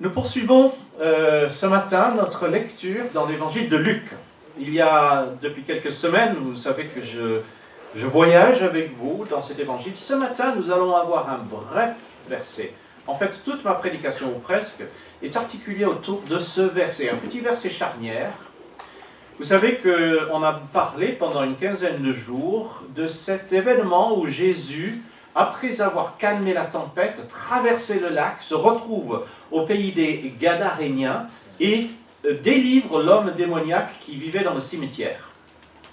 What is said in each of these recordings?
Nous poursuivons ce matin notre lecture dans l'évangile de Luc. Il y a depuis quelques semaines, vous savez que je voyage avec vous dans cet évangile. Ce matin, nous allons avoir un bref verset. En fait, toute ma prédication, ou presque, est articulée autour de ce verset, un petit verset charnière. Vous savez qu'on a parlé pendant une quinzaine de jours de cet événement où Jésus, après avoir calmé la tempête, traversé le lac, se retrouve au pays des Gadaréniens et délivre l'homme démoniaque qui vivait dans le cimetière.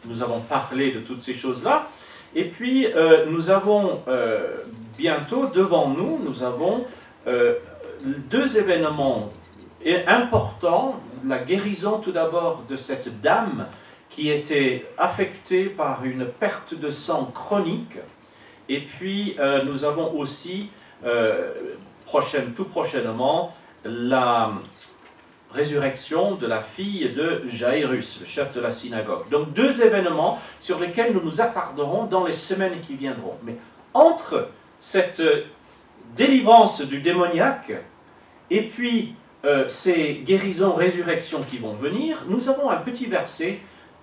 Nous avons parlé de toutes ces choses-là. Et puis, nous avons bientôt devant nous, nous avons deux événements importants. La guérison tout d'abord de cette dame qui était affectée par une perte de sang chronique. Et puis, nous avons aussi, tout prochainement, la résurrection de la fille de Jairus, le chef de la synagogue. Donc, deux événements sur lesquels nous nous attarderons dans les semaines qui viendront. Mais entre cette délivrance du démoniaque et puis ces guérisons, résurrections qui vont venir, nous avons un petit verset.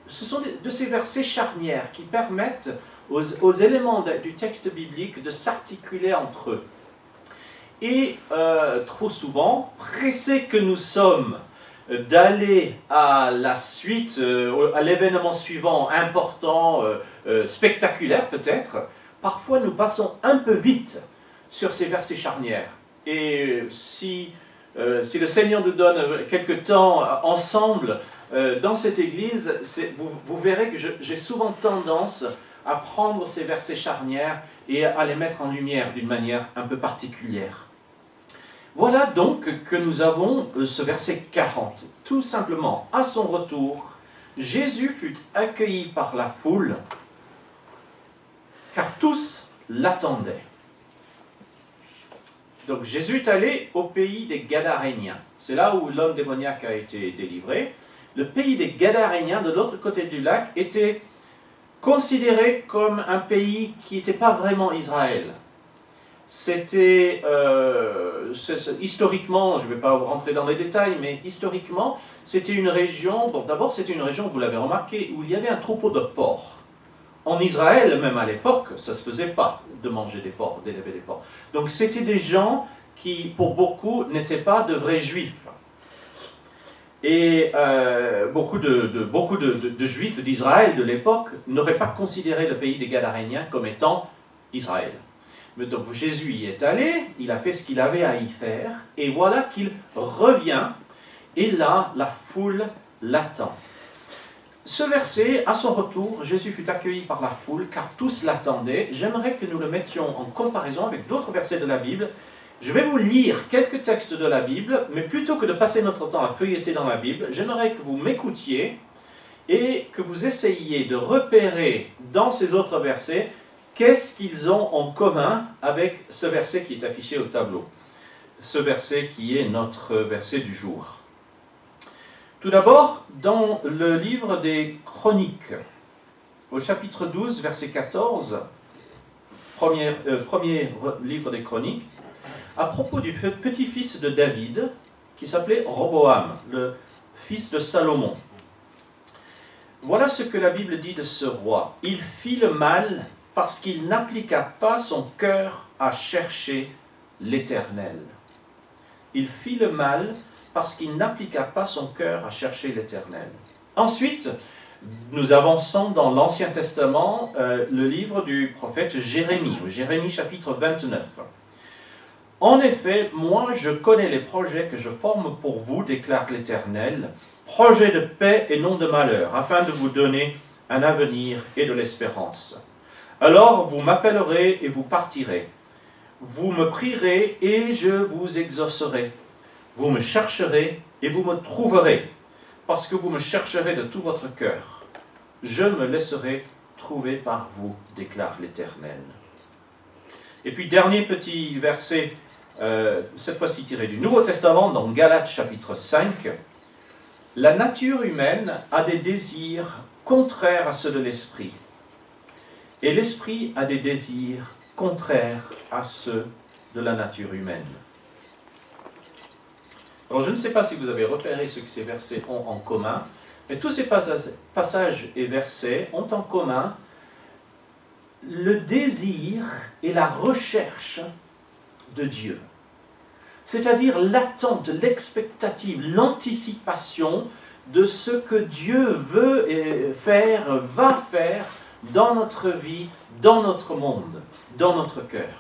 Ce sont de ces versets charnières qui permettent aux éléments du texte biblique de s'articuler entre eux. Et trop souvent, pressés que nous sommes d'aller à la suite, à l'événement suivant, important, spectaculaire peut-être, parfois nous passons un peu vite sur ces versets charnières. Et si le Seigneur nous donne quelque temps ensemble dans cette église, vous verrez que j'ai souvent tendance à prendre ces versets charnières et à les mettre en lumière d'une manière un peu particulière. Voilà donc que nous avons ce verset 40. Tout simplement, à son retour, Jésus fut accueilli par la foule, car tous l'attendaient. Donc Jésus est allé au pays des Gadaréniens. C'est là où l'homme démoniaque a été délivré. Le pays des Gadaréniens, de l'autre côté du lac, était considéré comme un pays qui n'était pas vraiment Israël. C'était, historiquement, je ne vais pas rentrer dans les détails, mais historiquement, c'était une région, d'abord c'était une région, vous l'avez remarqué, où il y avait un troupeau de porcs. En Israël, même à l'époque, ça ne se faisait pas de manger des porcs, d'élever des porcs. Donc c'était des gens qui, pour beaucoup, n'étaient pas de vrais juifs. Et beaucoup de juifs d'Israël de l'époque n'auraient pas considéré le pays des Gadaréniens comme étant Israël. Mais donc Jésus y est allé, il a fait ce qu'il avait à y faire, et voilà qu'il revient, et là, la foule l'attend. Ce verset, à son retour, Jésus fut accueilli par la foule, car tous l'attendaient. J'aimerais que nous le mettions en comparaison avec d'autres versets de la Bible. Je vais vous lire quelques textes de la Bible, mais plutôt que de passer notre temps à feuilleter dans la Bible, j'aimerais que vous m'écoutiez et que vous essayiez de repérer dans ces autres versets qu'est-ce qu'ils ont en commun avec ce verset qui est affiché au tableau. Ce verset qui est notre verset du jour. Tout d'abord, dans le livre des Chroniques, au chapitre 12, verset 14, premier livre des Chroniques, à propos du petit-fils de David, qui s'appelait Roboam, le fils de Salomon. Voilà ce que la Bible dit de ce roi. Il fit le mal parce qu'il n'appliqua pas son cœur à chercher l'Éternel. Il fit le mal parce qu'il n'appliqua pas son cœur à chercher l'Éternel. Ensuite, nous avançons dans l'Ancien Testament, le livre du prophète Jérémie, Jérémie chapitre 29. En effet, moi je connais les projets que je forme pour vous, déclare l'Éternel, projets de paix et non de malheur, afin de vous donner un avenir et de l'espérance. Alors vous m'appellerez et vous partirez. Vous me prierez et je vous exaucerai. Vous me chercherez et vous me trouverez, parce que vous me chercherez de tout votre cœur. Je me laisserai trouver par vous, déclare l'Éternel. Et puis, dernier petit verset, cette fois-ci tiré du Nouveau Testament, dans Galates chapitre 5. La nature humaine a des désirs contraires à ceux de l'esprit, et l'esprit a des désirs contraires à ceux de la nature humaine. Alors je ne sais pas si vous avez repéré ce que ces versets ont en commun, mais tous ces passages et versets ont en commun le désir et la recherche de Dieu. C'est-à-dire l'attente, l'expectative, l'anticipation de ce que Dieu veut faire, va faire dans notre vie, dans notre monde, dans notre cœur.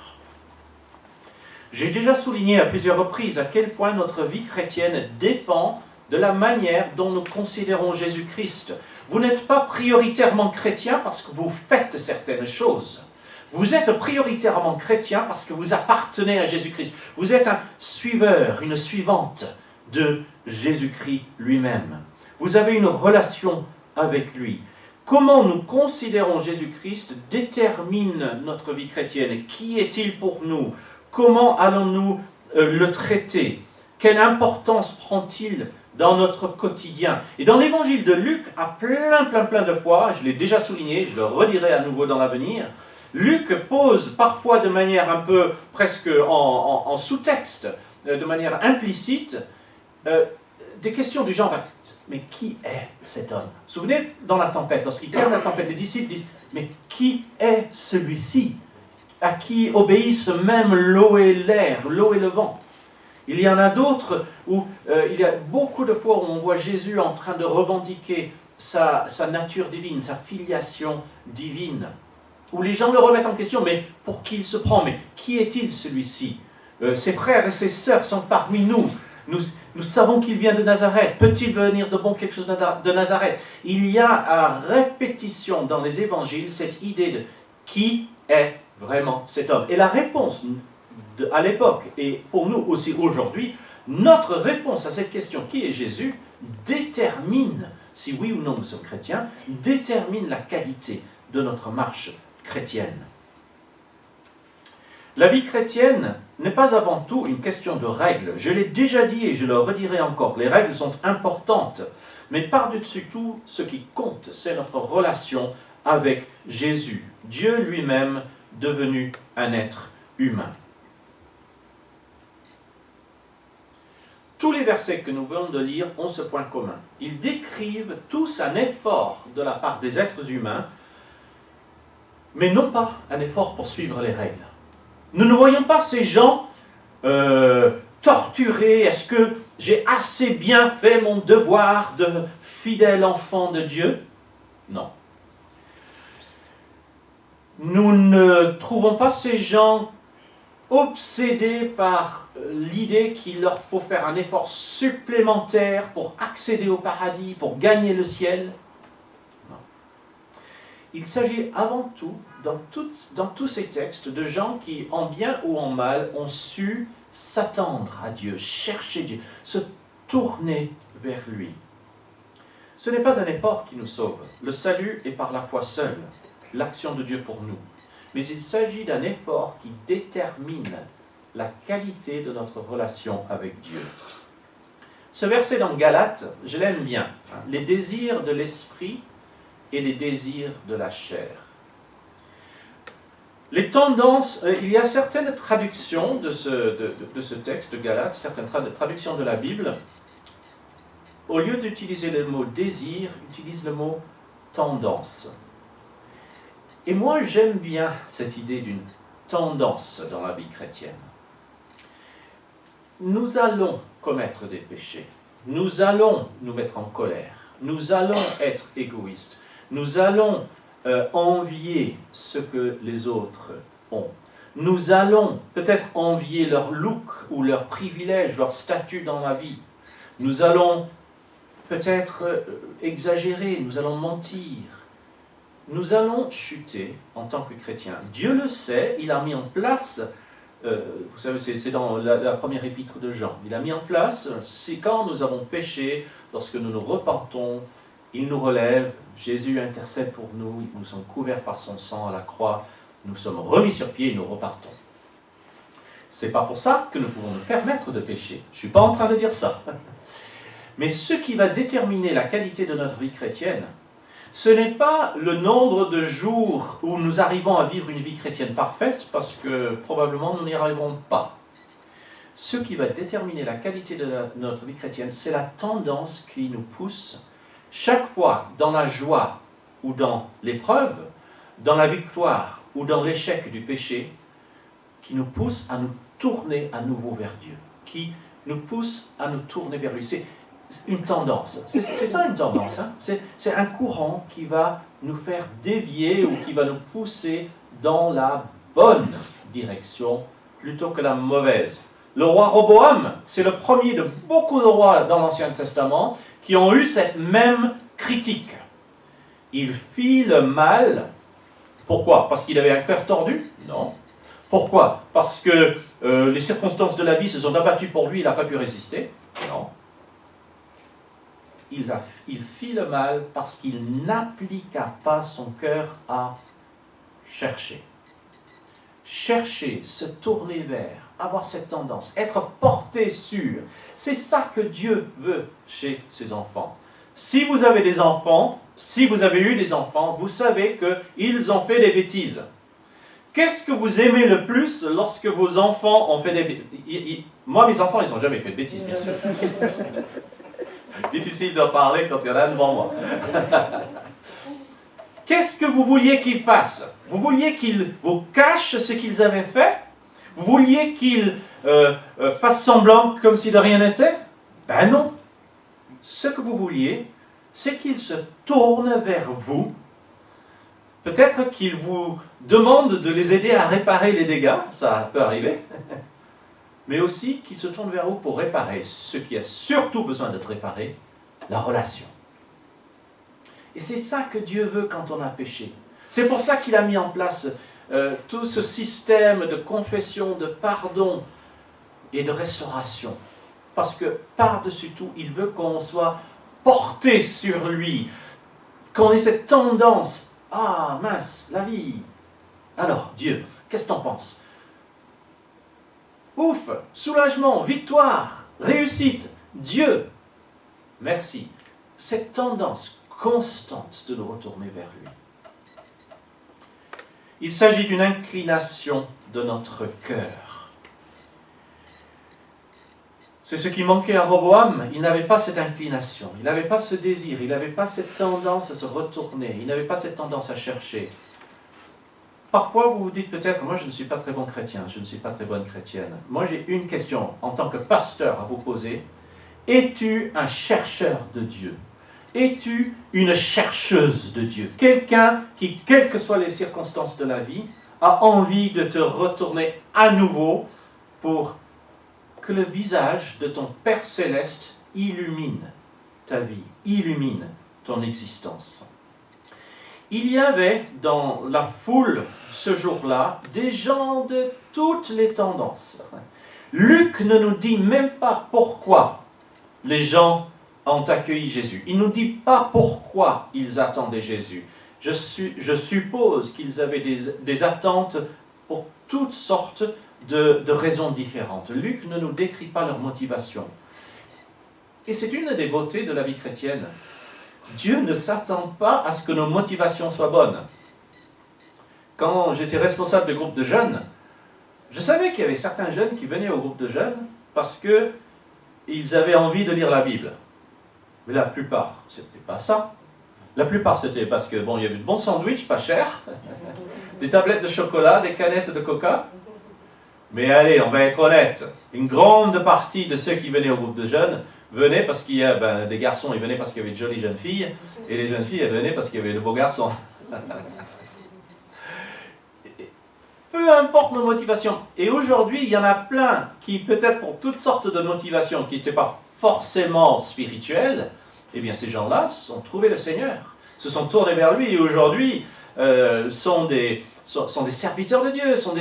J'ai déjà souligné à plusieurs reprises à quel point notre vie chrétienne dépend de la manière dont nous considérons Jésus-Christ. Vous n'êtes pas prioritairement chrétien parce que vous faites certaines choses. Vous êtes prioritairement chrétien parce que vous appartenez à Jésus-Christ. Vous êtes un suiveur, une suivante de Jésus-Christ lui-même. Vous avez une relation avec lui. Comment nous considérons Jésus-Christ détermine notre vie chrétienne. Qui est-il pour nous? Comment allons-nous le traiter? Quelle importance prend-il dans notre quotidien? Et dans l'évangile de Luc, à plein de fois, je l'ai déjà souligné, je le redirai à nouveau dans l'avenir, Luc pose parfois de manière un peu presque en sous-texte, de manière implicite, des questions du genre « Mais qui est cet homme ?» Vous vous souvenez, dans la tempête, lorsqu'il perd la tempête, les disciples disent « Mais qui est celui-ci à qui obéissent même l'eau et l'air, l'eau et le vent ?» Il y en a d'autres où il y a beaucoup de fois où on voit Jésus en train de revendiquer sa nature divine, sa filiation divine, où les gens le remettent en question, mais pour qui il se prend? Mais qui est-il celui-ci? Ses frères et ses sœurs sont parmi nous. Nous savons qu'il vient de Nazareth. Peut-il venir de bon quelque chose de Nazareth? Il y a à répétition dans les évangiles cette idée de qui est vraiment cet homme. Et la réponse à l'époque, et pour nous aussi aujourd'hui, notre réponse à cette question, qui est Jésus, détermine, si oui ou non nous sommes chrétiens, détermine la qualité de notre marche chrétienne. La vie chrétienne n'est pas avant tout une question de règles. Je l'ai déjà dit et je le redirai encore. Les règles sont importantes, mais par-dessus tout, ce qui compte, c'est notre relation avec Jésus, Dieu lui-même devenu un être humain. Tous les versets que nous venons de lire ont ce point commun. Ils décrivent tous un effort de la part des êtres humains, mais non pas un effort pour suivre les règles. Nous ne voyons pas ces gens torturés. Est-ce que j'ai assez bien fait mon devoir de fidèle enfant de Dieu? Non. Nous ne trouvons pas ces gens obsédés par l'idée qu'il leur faut faire un effort supplémentaire pour accéder au paradis, pour gagner le ciel. Non. Il s'agit avant tout, dans tous ces textes, de gens qui, en bien ou en mal, ont su s'attendre à Dieu, chercher Dieu, se tourner vers lui. Ce n'est pas un effort qui nous sauve. Le salut est par la foi seule, l'action de Dieu pour nous. Mais il s'agit d'un effort qui détermine la qualité de notre relation avec Dieu. Ce verset dans Galates, je l'aime bien. Les désirs de l'esprit et les désirs de la chair. Les tendances, il y a certaines traductions de ce texte de Galates, certaines traductions de la Bible, au lieu d'utiliser le mot désir, utilisent le mot tendance. Et moi, j'aime bien cette idée d'une tendance dans la vie chrétienne. Nous allons commettre des péchés. Nous allons nous mettre en colère. Nous allons être égoïstes. Nous allons envier ce que les autres ont. Nous allons peut-être envier leur look ou leur privilège, leur statut dans la vie. Nous allons peut-être exagérer, nous allons mentir. Nous allons chuter en tant que chrétiens. Dieu le sait, il a mis en place, vous savez, c'est dans la première épître de Jean, il a mis en place, c'est quand nous avons péché, lorsque nous nous repentons, il nous relève, Jésus intercède pour nous, nous sommes couverts par son sang à la croix, nous sommes remis sur pied et nous repartons. C'est pas pour ça que nous pouvons nous permettre de pécher. Je ne suis pas en train de dire ça. Mais ce qui va déterminer la qualité de notre vie chrétienne, ce n'est pas le nombre de jours où nous arrivons à vivre une vie chrétienne parfaite, parce que probablement nous n'y arriverons pas. Ce qui va déterminer la qualité de notre vie chrétienne, c'est la tendance qui nous pousse, chaque fois dans la joie ou dans l'épreuve, dans la victoire ou dans l'échec du péché, qui nous pousse à nous tourner à nouveau vers Dieu, qui nous pousse à nous tourner vers lui. C'est une tendance. C'est ça une tendance. Hein? C'est un courant qui va nous faire dévier ou qui va nous pousser dans la bonne direction plutôt que la mauvaise. Le roi Roboam, c'est le premier de beaucoup de rois dans l'Ancien Testament qui ont eu cette même critique. Il fit le mal. Pourquoi? Parce qu'il avait un cœur tordu? Non. Pourquoi? Parce que les circonstances de la vie se sont abattues pour lui, il n'a pas pu résister? Non. Il fit le mal parce qu'il n'appliqua pas son cœur à chercher. Chercher, se tourner vers, avoir cette tendance, être porté sur. C'est ça que Dieu veut chez ses enfants. Si vous avez des enfants, si vous avez eu des enfants, vous savez qu'ils ont fait des bêtises. Qu'est-ce que vous aimez le plus lorsque vos enfants ont fait des bêtises? Moi, mes enfants, ils n'ont jamais fait de bêtises, bien sûr. Difficile de parler quand il y en a devant moi. Qu'est-ce que vous vouliez qu'ils fassent? Vous vouliez qu'ils vous cachent ce qu'ils avaient fait? Vous vouliez qu'ils fassent semblant comme si de rien n'était? Ben non. Ce que vous vouliez, c'est qu'ils se tournent vers vous. Peut-être qu'ils vous demandent de les aider à réparer les dégâts, ça peut arriver. Mais aussi qu'ils se tournent vers vous pour réparer ce qui a surtout besoin d'être réparé, la relation. Et c'est ça que Dieu veut quand on a péché. C'est pour ça qu'il a mis en place tout ce système de confession, de pardon et de restauration. Parce que par-dessus tout, il veut qu'on soit porté sur lui, qu'on ait cette tendance, ah mince, la vie. Alors, Dieu, qu'est-ce que t'en penses? Ouf, soulagement, victoire, réussite, Dieu, merci. Cette tendance constante de nous retourner vers lui. Il s'agit d'une inclination de notre cœur. C'est ce qui manquait à Roboam. Il n'avait pas cette inclination, il n'avait pas ce désir, il n'avait pas cette tendance à se retourner, il n'avait pas cette tendance à chercher. Parfois, vous vous dites peut-être, moi je ne suis pas très bon chrétien, je ne suis pas très bonne chrétienne. Moi j'ai une question en tant que pasteur à vous poser. Es-tu un chercheur de Dieu? Es-tu une chercheuse de Dieu? Quelqu'un qui, quelles que soient les circonstances de la vie, a envie de te retourner à nouveau pour que le visage de ton Père Céleste illumine ta vie, illumine ton existence. Il y avait dans la foule ce jour-là des gens de toutes les tendances. Luc ne nous dit même pas pourquoi les gens ont accueilli Jésus. Il ne nous dit pas pourquoi ils attendaient Jésus. Je suppose qu'ils avaient des attentes pour toutes sortes de raisons différentes. Luc ne nous décrit pas leur motivation. Et c'est une des beautés de la vie chrétienne. Dieu ne s'attend pas à ce que nos motivations soient bonnes. Quand j'étais responsable de groupe de jeunes, je savais qu'il y avait certains jeunes qui venaient au groupe de jeunes parce qu'ils avaient envie de lire la Bible. Mais la plupart, c'était pas ça. La plupart, c'était parce que, bon, il y avait de bons sandwichs, pas chers, des tablettes de chocolat, des canettes de coca. Mais allez, on va être honnête, une grande partie de ceux qui venaient au groupe de jeunes venaient parce qu'il y a des garçons, ils venaient parce qu'il y avait de jolies jeunes filles, et les jeunes filles, elles venaient parce qu'il y avait de beaux garçons. Peu importe nos motivations. Et aujourd'hui, il y en a plein qui, peut-être pour toutes sortes de motivations qui n'étaient pas forcément spirituelles, eh bien ces gens-là ont trouvé le Seigneur, se sont tournés vers lui et aujourd'hui sont des serviteurs de Dieu, sont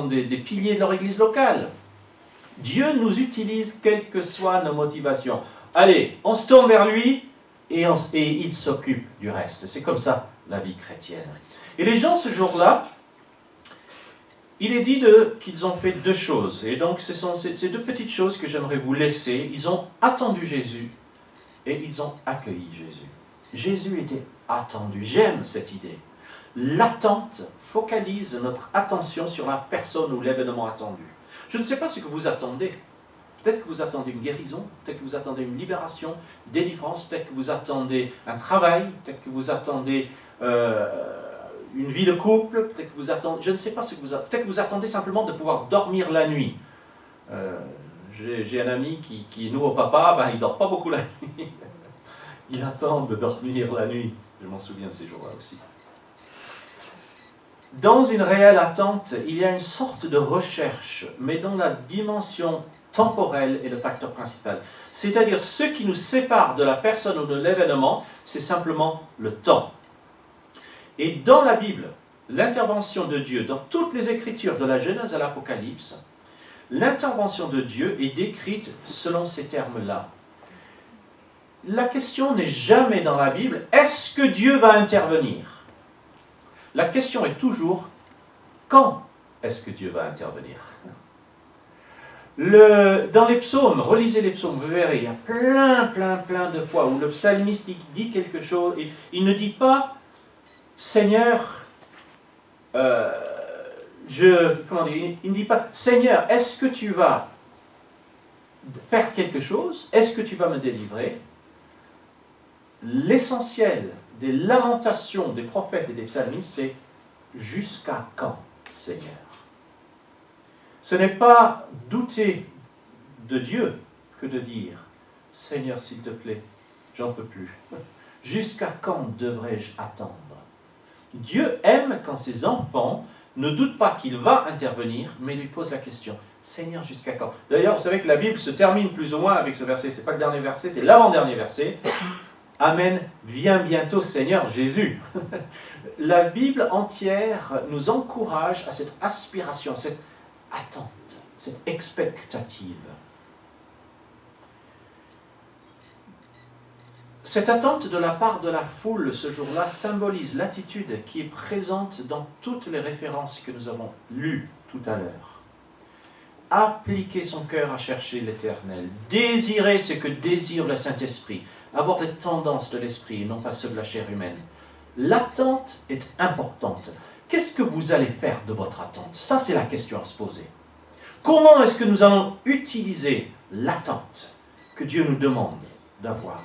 des piliers de leur église locale. Dieu nous utilise quelles que soient nos motivations. Allez, on se tourne vers lui et il s'occupe du reste. C'est comme ça la vie chrétienne. Et les gens ce jour-là, il est dit qu'ils ont fait deux choses. Et donc ce sont ces deux petites choses que j'aimerais vous laisser. Ils ont attendu Jésus et ils ont accueilli Jésus. Jésus était attendu. J'aime cette idée. L'attente focalise notre attention sur la personne ou l'événement attendu. Je ne sais pas ce que vous attendez. Peut-être que vous attendez une guérison, peut-être que vous attendez une libération, délivrance, peut-être que vous attendez un travail, peut-être que vous attendez une vie de couple, peut-être que vous attendez, je ne sais pas ce que vous attendez, peut-être que vous attendez simplement de pouvoir dormir la nuit. J'ai un ami qui est nouveau papa, il ne dort pas beaucoup la nuit. Il attend de dormir la nuit. Je m'en souviens de ces jours-là aussi. Dans une réelle attente, il y a une sorte de recherche, mais dont la dimension temporelle est le facteur principal. C'est-à-dire, ce qui nous sépare de la personne ou de l'événement, c'est simplement le temps. Et dans la Bible, l'intervention de Dieu, dans toutes les Écritures, de la Genèse à l'Apocalypse, l'intervention de Dieu est décrite selon ces termes-là. La question n'est jamais dans la Bible, est-ce que Dieu va intervenir? La question est toujours, quand est-ce que Dieu va intervenir? Dans les psaumes, relisez les psaumes, vous verrez, il y a plein de fois où le psalmiste dit quelque chose, et il ne dit pas, Seigneur, il ne dit pas, Seigneur, est-ce que tu vas faire quelque chose? Est-ce que tu vas me délivrer? L'essentiel des lamentations des prophètes et des psalmistes, c'est jusqu'à quand, Seigneur? Ce n'est pas douter de Dieu que de dire Seigneur, s'il te plaît, j'en peux plus. Jusqu'à quand devrais-je attendre? Dieu aime quand ses enfants ne doutent pas qu'il va intervenir, mais lui posent la question Seigneur, jusqu'à quand? D'ailleurs, vous savez que la Bible se termine plus ou moins avec ce verset. Ce n'est pas le dernier verset, c'est l'avant-dernier verset. Amen, viens bientôt Seigneur Jésus. La Bible entière nous encourage à cette aspiration, à cette attente, cette expectative. Cette attente de la part de la foule ce jour-là symbolise l'attitude qui est présente dans toutes les références que nous avons lues tout à l'heure. Appliquer son cœur à chercher l'Éternel, désirer ce que désire le Saint-Esprit, avoir des tendances de l'esprit et non pas ceux de la chair humaine. L'attente est importante. Qu'est-ce que vous allez faire de votre attente? Ça, c'est la question à se poser. Comment est-ce que nous allons utiliser l'attente que Dieu nous demande d'avoir?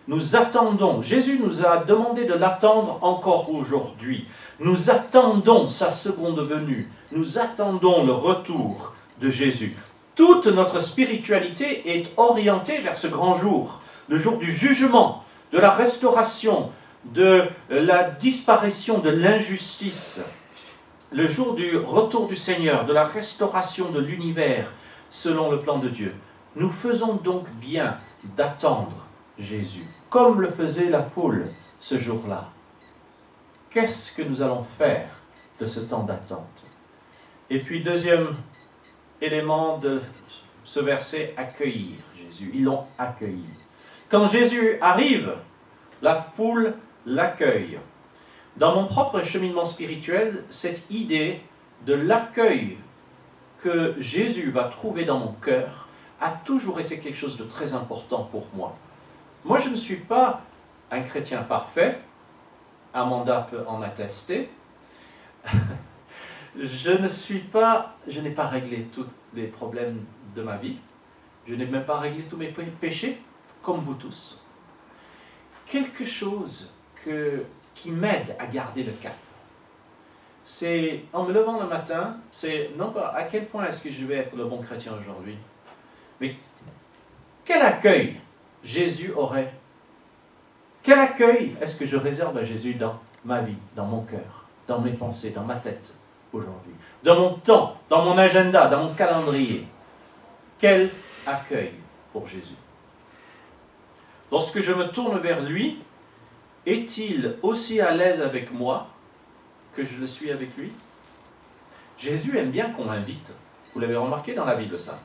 Nous attendons. Jésus nous a demandé de l'attendre encore aujourd'hui. Nous attendons sa seconde venue. Nous attendons le retour de Jésus. Toute notre spiritualité est orientée vers ce grand jour, le jour du jugement, de la restauration, de la disparition de l'injustice, le jour du retour du Seigneur, de la restauration de l'univers selon le plan de Dieu. Nous faisons donc bien d'attendre Jésus, comme le faisait la foule ce jour-là. Qu'est-ce que nous allons faire de ce temps d'attente? Et puis, deuxième élément de ce verset, accueillir Jésus. Ils l'ont accueilli. Quand Jésus arrive, la foule l'accueille. Dans mon propre cheminement spirituel, cette idée de l'accueil que Jésus va trouver dans mon cœur a toujours été quelque chose de très important pour moi. Moi, je ne suis pas un chrétien parfait, Amanda peut en attester. Je n'ai pas réglé tous les problèmes de ma vie. Je n'ai même pas réglé tous mes péchés, comme vous tous. Quelque chose qui m'aide à garder le cap. C'est, en me levant le matin, c'est non pas à quel point est-ce que je vais être le bon chrétien aujourd'hui, mais quel accueil Jésus aurait. Quel accueil est-ce que je réserve à Jésus dans ma vie, dans mon cœur, dans mes pensées, dans ma tête aujourd'hui, dans mon temps, dans mon agenda, dans mon calendrier? Quel accueil pour Jésus? Lorsque je me tourne vers lui, est-il aussi à l'aise avec moi que je le suis avec lui? Jésus aime bien qu'on l'invite. Vous l'avez remarqué dans la Bible, ça.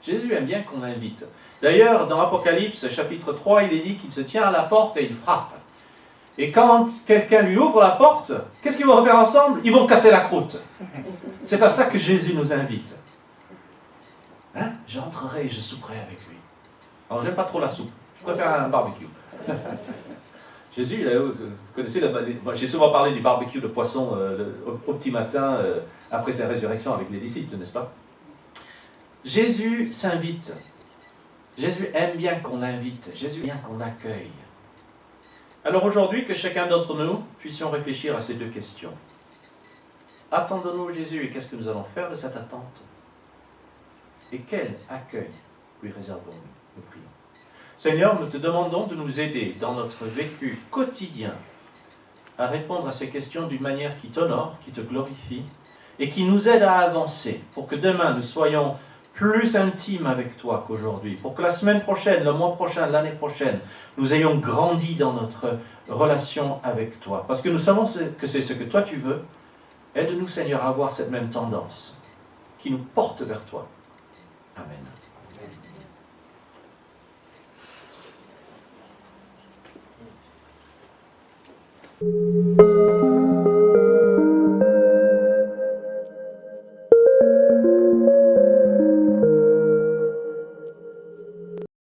Jésus aime bien qu'on l'invite. D'ailleurs, dans Apocalypse, chapitre 3, il est dit qu'il se tient à la porte et il frappe. Et quand quelqu'un lui ouvre la porte, qu'est-ce qu'ils vont faire ensemble? Ils vont casser la croûte. C'est à ça que Jésus nous invite. Hein? J'entrerai et je souperai avec lui. Alors, j'aime pas trop la soupe. Je préfère un barbecue. Jésus, vous connaissez, j'ai souvent parlé du barbecue de poisson au petit matin après sa résurrection avec les disciples, n'est-ce pas? Jésus s'invite. Jésus aime bien qu'on l'invite. Jésus aime bien qu'on accueille. Alors aujourd'hui, que chacun d'entre nous puissions réfléchir à ces deux questions. Attendons-nous Jésus et qu'est-ce que nous allons faire de cette attente? Et quel accueil lui réservons-nous? Nous prions. Seigneur, nous te demandons de nous aider dans notre vécu quotidien à répondre à ces questions d'une manière qui t'honore, qui te glorifie et qui nous aide à avancer pour que demain nous soyons plus intimes avec toi qu'aujourd'hui, pour que la semaine prochaine, le mois prochain, l'année prochaine, nous ayons grandi dans notre relation avec toi. Parce que nous savons que c'est ce que toi tu veux. Aide-nous, Seigneur, à avoir cette même tendance qui nous porte vers toi. Amen. Amen.